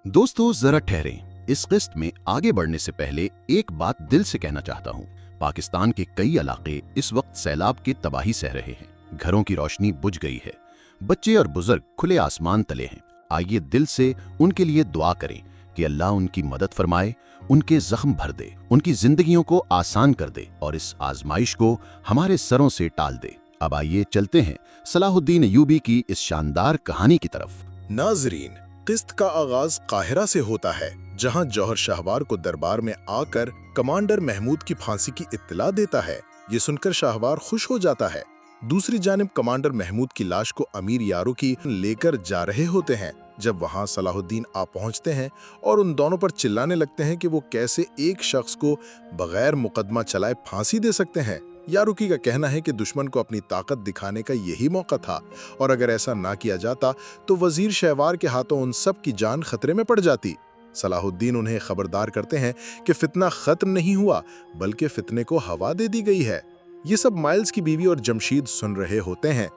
दोस्तों जरा ठहरें। इस किस्त में आगे बढ़ने से पहले एक बात दिल से कहना चाहता हूँ। पाकिस्तान के कई इलाके इस वक्त सैलाब की तबाही सह रहे हैं। घरों की रोशनी बुझ गई है, बच्चे और बुजुर्ग खुले आसमान तले हैं। आइए दिल से उनके लिए दुआ करें कि अल्लाह उनकी मदद फरमाए, उनके जख्म भर दे, उनकी जिंदगियों को आसान कर दे और इस आजमाइश को हमारे सरों से टाल दे। अब आइए चलते हैं सलाहुद्दीन अय्यूबी की इस शानदार कहानी की तरफ। नाजरीन, किस्त का आगाज काहिरा से होता है, जहां जौहर शाहवार को दरबार में आकर कमांडर महमूद की फांसी की इत्तला देता है। ये सुनकर शाहवार खुश हो जाता है। दूसरी जानिब कमांडर महमूद की लाश को अमीर यारों की लेकर जा रहे होते हैं। जब वहां सलाहुद्दीन आ पहुंचते हैं और उन दोनों पर चिल्लाने लगते हैं कि वो कैसे एक शख्स को बगैर मुकदमा चलाए फांसी दे सकते हैं। यारुकी का कहना है कि दुश्मन को अपनी ताकत दिखाने का यही मौका था और अगर ऐसा ना किया जाता तो वजीर शहवार के हाथों उन सब की जान खतरे में पड़ जाती। सलाहुद्दीन उन्हें खबरदार करते हैं कि फितना खत्म नहीं हुआ, बल्कि फितने को हवा दे दी गई है। ये सब माइल्स की बीवी और जमशीद सुन रहे होते हैं।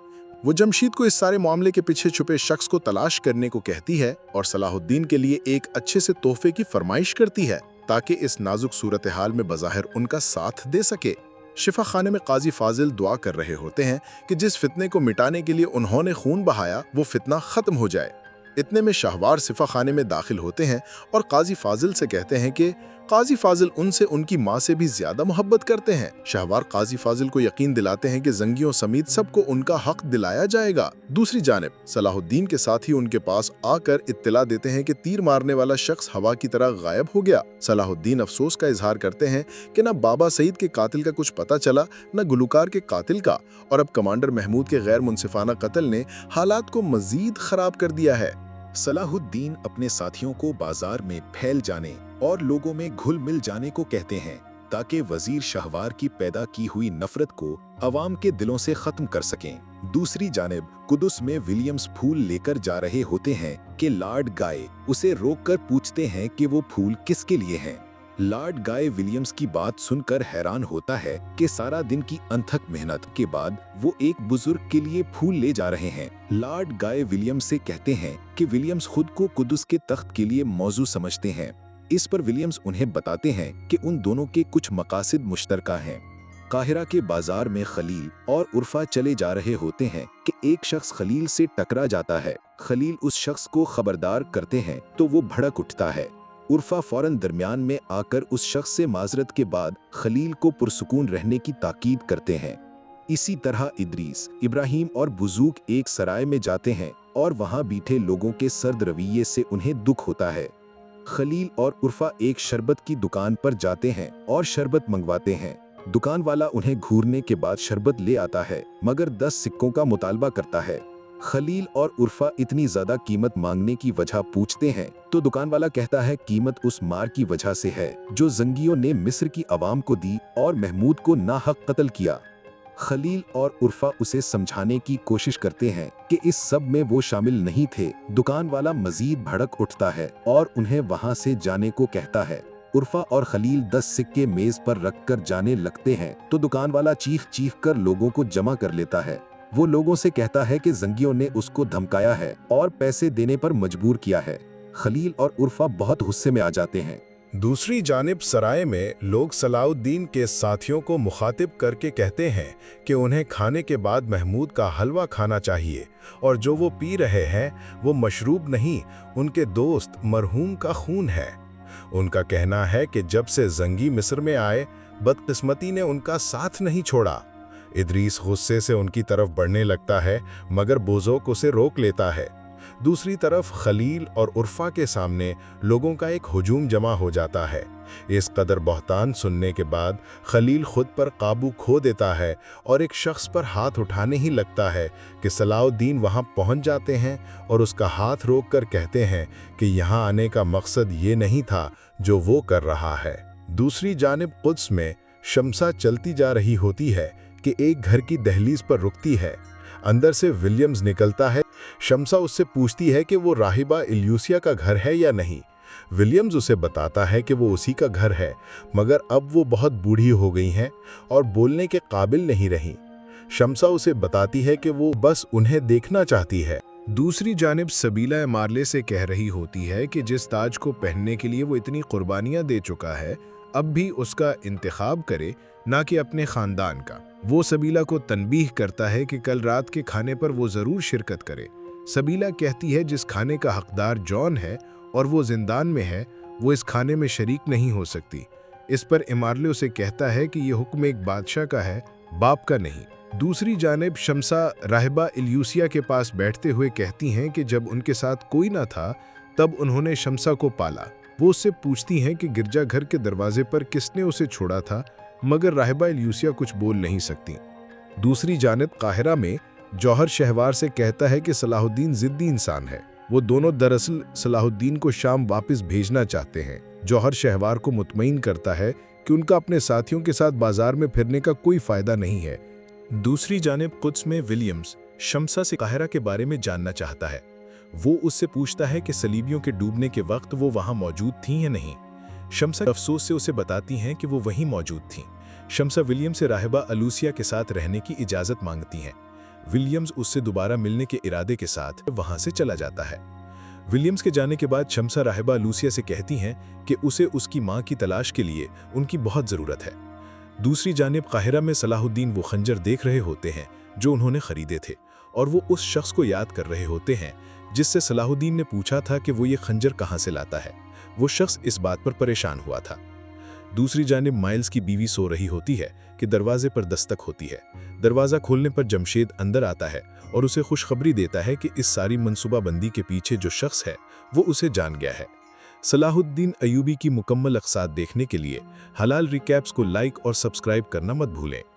वो जमशीद को इस सारे मामले के पीछे छुपे शख्स को तलाश करने को कहती है और सलाहुद्दीन के लिए एक अच्छे से तोहफे की फरमाइश करती है ताकि इस नाजुक सूरत हाल में बज़ाहिर उनका साथ दे सके। शिफा खाने में काजी फाजिल दुआ कर रहे होते हैं कि जिस फितने को मिटाने के लिए उन्होंने खून बहाया वो फितना खत्म हो जाए। इतने में शाहवार शिफा खाने में दाखिल होते हैं और काजी फाजिल से कहते हैं कि काजी फाजिल उनसे उनकी माँ से भी ज्यादा मोहब्बत करते हैं। शाहवार काजी फाजिल को यकीन दिलाते हैं कि जंगियों समेत सबको उनका हक दिलाया जाएगा। दूसरी जानिब सलाहुद्दीन के साथ ही उनके पास आकर इत्तला देते हैं कि तीर मारने वाला शख्स हवा की तरह गायब हो गया। सलाहुद्दीन अफसोस का इजहार करते हैं कि न बाबा सईद के कातिल का कुछ पता चला, न गुलकार के कातिल का, और अब कमांडर महमूद के गैर मुनसिफाना कत्ल ने हालात को मजीद खराब कर दिया है। सलाहुद्दीन अपने साथियों को बाजार में फैल जाने और लोगों में घुल मिल जाने को कहते हैं ताकि वजीर शाहवार की पैदा की हुई नफरत को अवाम के दिलों से खत्म कर सकें। दूसरी जानिब कुदुस में विलियम्स फूल लेकर जा रहे होते हैं कि लॉर्ड गाय उसे रोककर पूछते हैं कि वो फूल किसके लिए हैं। लॉर्ड गाय विलियम्स की बात सुनकर हैरान होता है कि सारा दिन की अनथक मेहनत के बाद वो एक बुजुर्ग के लिए फूल ले जा रहे हैं। लॉर्ड गाय विलियम्स से कहते हैं कि विलियम्स खुद को कुदुस के तख्त के लिए मौजू समझते हैं। इस पर विलियम्स उन्हें बताते हैं कि उन दोनों के कुछ मकासद मुश्तरका हैं। काहिरा के बाजार में खलील और उर्फा चले जा रहे होते हैं कि एक शख्स खलील से टकरा जाता है। खलील उस शख्स को खबरदार करते हैं तो वो भड़क उठता है। उर्फा फौरन दरमियान में आकर उस शख्स से माजरत के बाद खलील को पुरसुकून रहने की ताकीद करते हैं। इसी तरह इदरीस, इब्राहिम और बुजूक एक सराय में जाते हैं और वहां बैठे लोगों के सर्द रवैये से उन्हें दुख होता है। खलील और उर्फा एक शरबत की दुकान पर जाते हैं और शरबत मंगवाते हैं। दुकान वाला उन्हें घूरने के बाद शरबत ले आता है मगर 10 सिक्कों का मुतालबा करता है। खलील और उर्फा इतनी ज्यादा कीमत मांगने की वजह पूछते हैं तो दुकान वाला कहता है कीमत उस मार की वजह से है जो जंगियों ने मिस्र की आवाम को दी और महमूद को नाहक कत्ल किया। खलील और उर्फा उसे समझाने की कोशिश करते हैं कि इस सब में वो शामिल नहीं थे। दुकान वाला मजीद भड़क उठता है और उन्हें वहां से जाने को कहता है। उर्फा और खलील 10 सिक्के मेज पर रखकर जाने लगते हैं तो दुकान वाला चीख चीख कर लोगों को जमा कर लेता है। वो लोगों से कहता है कि जंगियों ने उसको धमकाया है और पैसे देने पर मजबूर किया है। खलील और उर्फा बहुत गुस्से में आ जाते हैं। दूसरी जानिब सराय में लोग सलाहुद्दीन के साथियों को मुखातिब करके कहते हैं कि उन्हें खाने के बाद महमूद का हलवा खाना चाहिए और जो वो पी रहे हैं वो मशरूब नहीं, उनके दोस्त मरहूम का खून है। उनका कहना है कि जब से जंगी मिस्र में आए बदकिस्मती ने उनका साथ नहीं छोड़ा। इदरीस गुस्से से उनकी तरफ बढ़ने लगता है मगर बोजोक उसे रोक लेता है। दूसरी तरफ खलील और उर्फा के सामने लोगों का एक हुजूम जमा हो जाता है। इस कदर बहतान सुनने के बाद खलील खुद पर काबू खो देता है और एक शख्स पर हाथ उठाने ही लगता है कि सलाहुद्दीन वहां पहुंच जाते हैं और उसका हाथ रोककर कहते हैं कि यहां आने का मकसद ये नहीं था जो वो कर रहा है। दूसरी जानिब कुद्स में शम्सा चलती जा रही होती है कि एक घर की दहलीज पर रुकती है। अंदर से विलियम्स निकलता है। शम्सा उससे पूछती है कि वो राहिबा इल्यूसिया का घर है या नहीं। विलियम्स उसे बताता है कि वो उसी का घर है मगर अब वो बहुत बूढ़ी हो गई हैं और बोलने के काबिल नहीं रही। शम्सा उसे बताती है कि वो बस उन्हें देखना चाहती है। दूसरी जानिब सबीला मार्ले से कह रही होती है कि जिस ताज को पहनने के लिए वो इतनी कुर्बानियां दे चुका है, अब भी उसका इंतखाब करे, ना कि अपने खानदान का। वो सबीला को तनबीह करता है कि कल रात के खाने पर वो ज़रूर शिरकत करे। सबीला कहती है जिस खाने का हकदार जॉन है और वो जिंदान में है, वो इस खाने में शरीक नहीं हो सकती। इस पर इमारले उसे कहता है कि ये हुक्म एक बादशाह का है, बाप का नहीं। दूसरी जानिब शम्सा राहिबा इल्यूसिया के पास बैठते हुए कहती हैं कि जब उनके साथ कोई ना था तब उन्होंने शम्सा को पाला। वो उससे पूछती हैं कि गिरजाघर के दरवाजे पर किसने उसे छोड़ा था, मगर राहिबा इल्यूसिया कुछ बोल नहीं सकती। दूसरी जानिब काहिरा में जौहर शहवार से कहता है कि सलाहुद्दीन जिद्दी इंसान है। वो दोनों दरअसल सलाहुद्दीन को शाम वापस भेजना चाहते हैं। जौहर शहवार को मुतमईन करता है कि उनका अपने साथियों के साथ बाजार में फिरने का कोई फायदा नहीं है। दूसरी जानिब कुद्स में विलियम्स शम्सा से काहिरा के बारे में जानना चाहता है। वो उससे पूछता है कि सलीबियों के डूबने के वक्त वो वहां मौजूद थीं या नहीं। शम्सा अफसोस से उसे बताती हैं कि वो वहीं मौजूद थीं। शम्सा विलियम से राहिबा अलूसिया के साथ रहने की इजाज़त मांगती हैं। विलियम्स उससे दोबारा मिलने के इरादे के साथ वहां से चला जाता है। विलियम्स के जाने के बाद शम्सा राहिबा अलूसिया से कहती हैं कि उसे उसकी मां की तलाश के लिए उनकी बहुत ज़रूरत है। दूसरी जानिब काहिरा में सलाहुद्दीन वो खंजर देख रहे होते हैं जो उन्होंने खरीदे थे, और वो उस शख्स को याद कर रहे होते हैं जिससे सलाहुद्दीन ने पूछा था कि वो ये खंजर कहाँ से लाता है। वो शख्स इस बात पर परेशान हुआ था। दूसरी जानिब माइल्स की बीवी सो रही होती है कि दरवाजे पर दस्तक होती है। दरवाज़ा खोलने पर जमशेद अंदर आता है और उसे खुशखबरी देता है कि इस सारी मनसूबाबंदी के पीछे जो शख्स है वो उसे जान गया है। सलाहुद्दीन अयूबी की मुकम्मल अक़साद देखने के लिए हलाल रिकैप्स को लाइक और सब्सक्राइब करना मत भूलें।